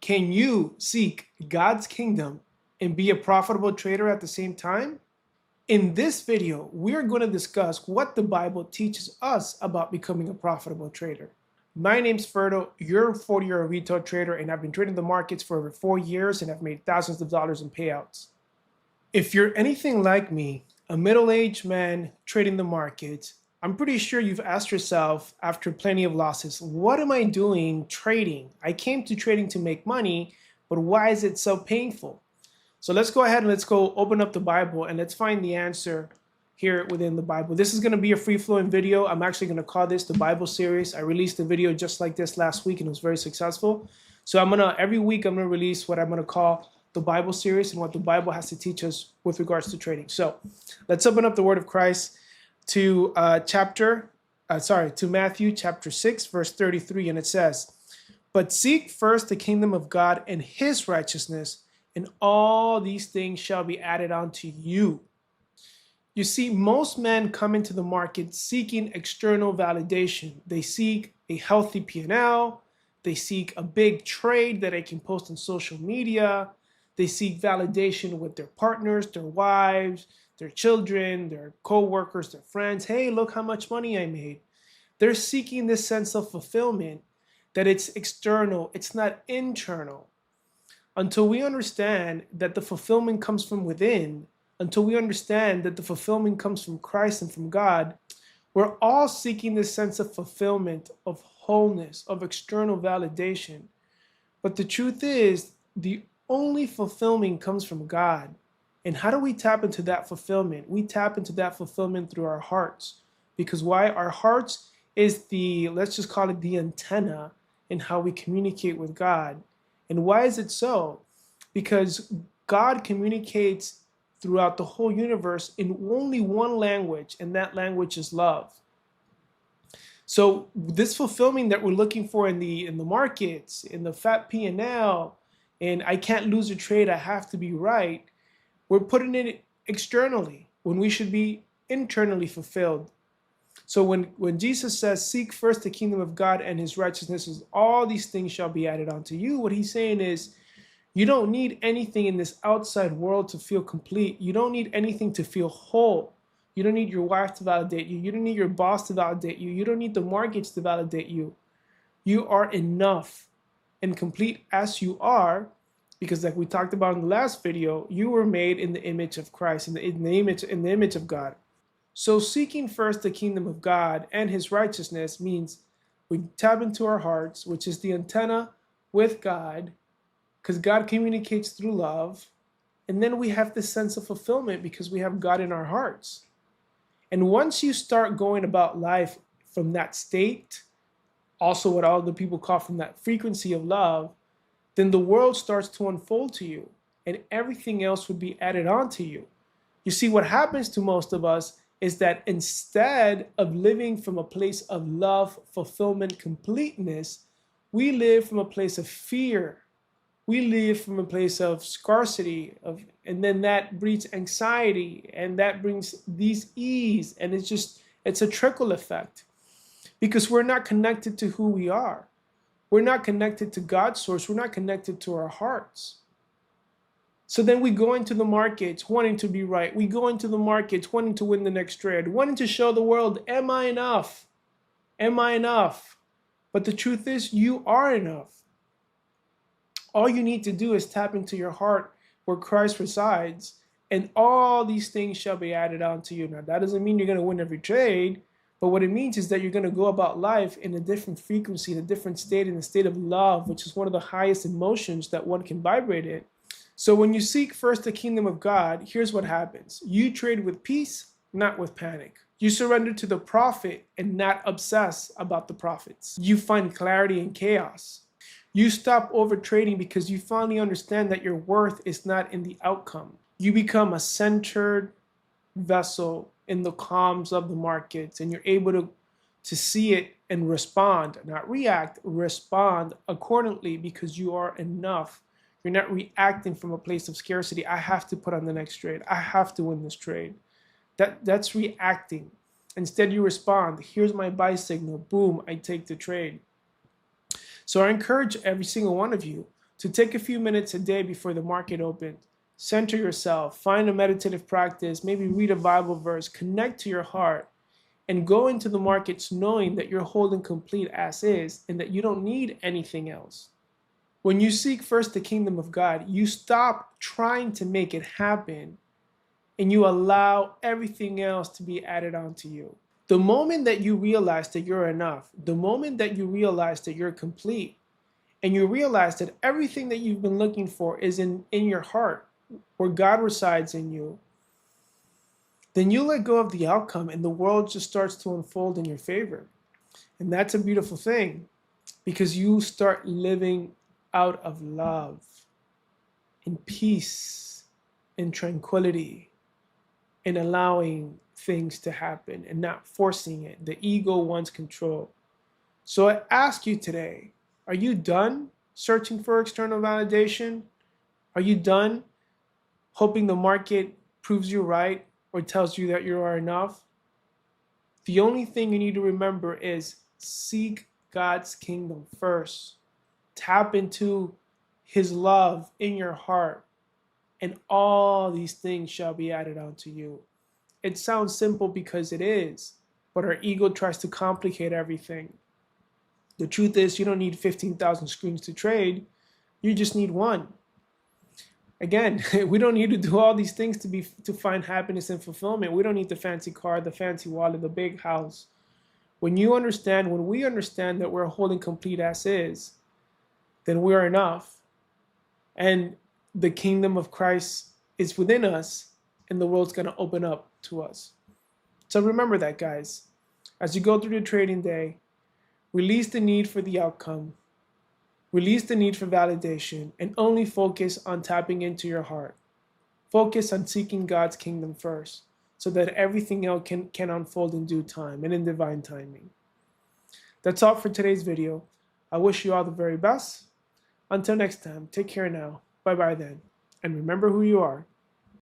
Can you seek God's kingdom and be a profitable trader at the same time? In this video, we're going to discuss what the Bible teaches us about becoming a profitable trader. My name's Ferdo, you're a 40-year-old retail trader, and I've been trading the markets for over 4 years and I've made thousands of dollars in payouts. If you're anything like me, a middle-aged man trading the markets, I'm pretty sure you've asked yourself after plenty of losses, what am I doing trading? I came to trading to make money, but why is it so painful? So let's go ahead and let's go open up the Bible and let's find the answer here within the Bible. This is going to be a free-flowing video. I'm actually going to call this the Bible series. I released a video just like this last week and it was very successful. So every week I'm going to release what I'm going to call the Bible series and what the Bible has to teach us with regards to trading. So let's open up the Word of Christ to Matthew chapter 6, verse 33, and it says, "But seek first the kingdom of God and his righteousness, and all these things shall be added unto you." You see, most men come into the market seeking external validation. They seek a healthy P&L. They seek a big trade that they can post on social media. They seek validation with their partners, their wives, their children, their co-workers, their friends. Hey, look how much money I made. They're seeking this sense of fulfillment that it's external, it's not internal. Until we understand that the fulfillment comes from within, until we understand that the fulfillment comes from Christ and from God, we're all seeking this sense of fulfillment, of wholeness, of external validation. But the truth is, the only fulfillment comes from God. And how do we tap into that fulfillment? We tap into that fulfillment through our hearts. Because why? Our hearts is let's just call it the antenna in how we communicate with God. And why is it so? Because God communicates throughout the whole universe in only one language, and that language is love. So this fulfillment that we're looking for in the markets, in the fat P&L, and I can't lose a trade, I have to be right, we're putting it externally when we should be internally fulfilled. So when Jesus says, seek first the kingdom of God and his righteousness, all these things shall be added unto you, what he's saying is, you don't need anything in this outside world to feel complete. You don't need anything to feel whole. You don't need your wife to validate you. You don't need your boss to validate you. You don't need the markets to validate you. You are enough and complete as you are, because like we talked about in the last video, you were made in the image of Christ, in the image of God. So seeking first the kingdom of God and his righteousness means we tap into our hearts, which is the antenna with God, because God communicates through love. And then we have this sense of fulfillment because we have God in our hearts. And once you start going about life from that state, also what all the people call from that frequency of love, then the world starts to unfold to you and everything else would be added on to you. You see, what happens to most of us is that instead of living from a place of love, fulfillment, completeness, we live from a place of fear. We live from a place of scarcity, and then that breeds anxiety, and that brings these ease, and it's a trickle effect because we're not connected to who we are. We're not connected to God's source. We're not connected to our hearts. So then we go into the markets wanting to be right. We go into the markets wanting to win the next trade, wanting to show the world, am I enough? Am I enough? But the truth is, you are enough. All you need to do is tap into your heart where Christ resides, and all these things shall be added on to you. Now, that doesn't mean you're going to win every trade, but what it means is that you're going to go about life in a different frequency, in a different state, in a state of love, which is one of the highest emotions that one can vibrate in. So when you seek first the kingdom of God, here's what happens. You trade with peace, not with panic. You surrender to the prophet and not obsess about the prophets. You find clarity in chaos. You stop over trading because you finally understand that your worth is not in the outcome. You become a centered vessel in the calms of the markets, and you're able to see it and respond, not react, respond accordingly because you are enough. You're not reacting from a place of scarcity. I have to put on the next trade. I have to win this trade. That's reacting. Instead, you respond. Here's my buy signal. Boom, I take the trade. So I encourage every single one of you to take a few minutes a day before the market opens. Center yourself, find a meditative practice, maybe read a Bible verse, connect to your heart, and go into the markets knowing that you're holding complete as is and that you don't need anything else. When you seek first the kingdom of God, you stop trying to make it happen and you allow everything else to be added onto you. The moment that you realize that you're enough, the moment that you realize that you're complete, and you realize that everything that you've been looking for is in your heart, where God resides in you, then you let go of the outcome and the world just starts to unfold in your favor. And that's a beautiful thing because you start living out of love, in peace, in tranquility, in allowing things to happen and not forcing it. The ego wants control. So I ask you today, are you done searching for external validation? Are you done hoping the market proves you right or tells you that you are enough? The only thing you need to remember is seek God's kingdom first. Tap into his love in your heart, and all these things shall be added unto you. It sounds simple because it is, but our ego tries to complicate everything. The truth is, you don't need 15,000 screens to trade. You just need one. Again, we don't need to do all these things to find happiness and fulfillment. We don't need the fancy car, the fancy wallet, the big house. When we understand that we're holding complete as is, then we are enough. And the kingdom of Christ is within us, and the world's going to open up to us. So remember that, guys. As you go through the trading day, release the need for the outcome. Release the need for validation and only focus on tapping into your heart. Focus on seeking God's kingdom first so that everything else can unfold in due time and in divine timing. That's all for today's video. I wish you all the very best. Until next time, take care now. Bye-bye then. And remember who you are.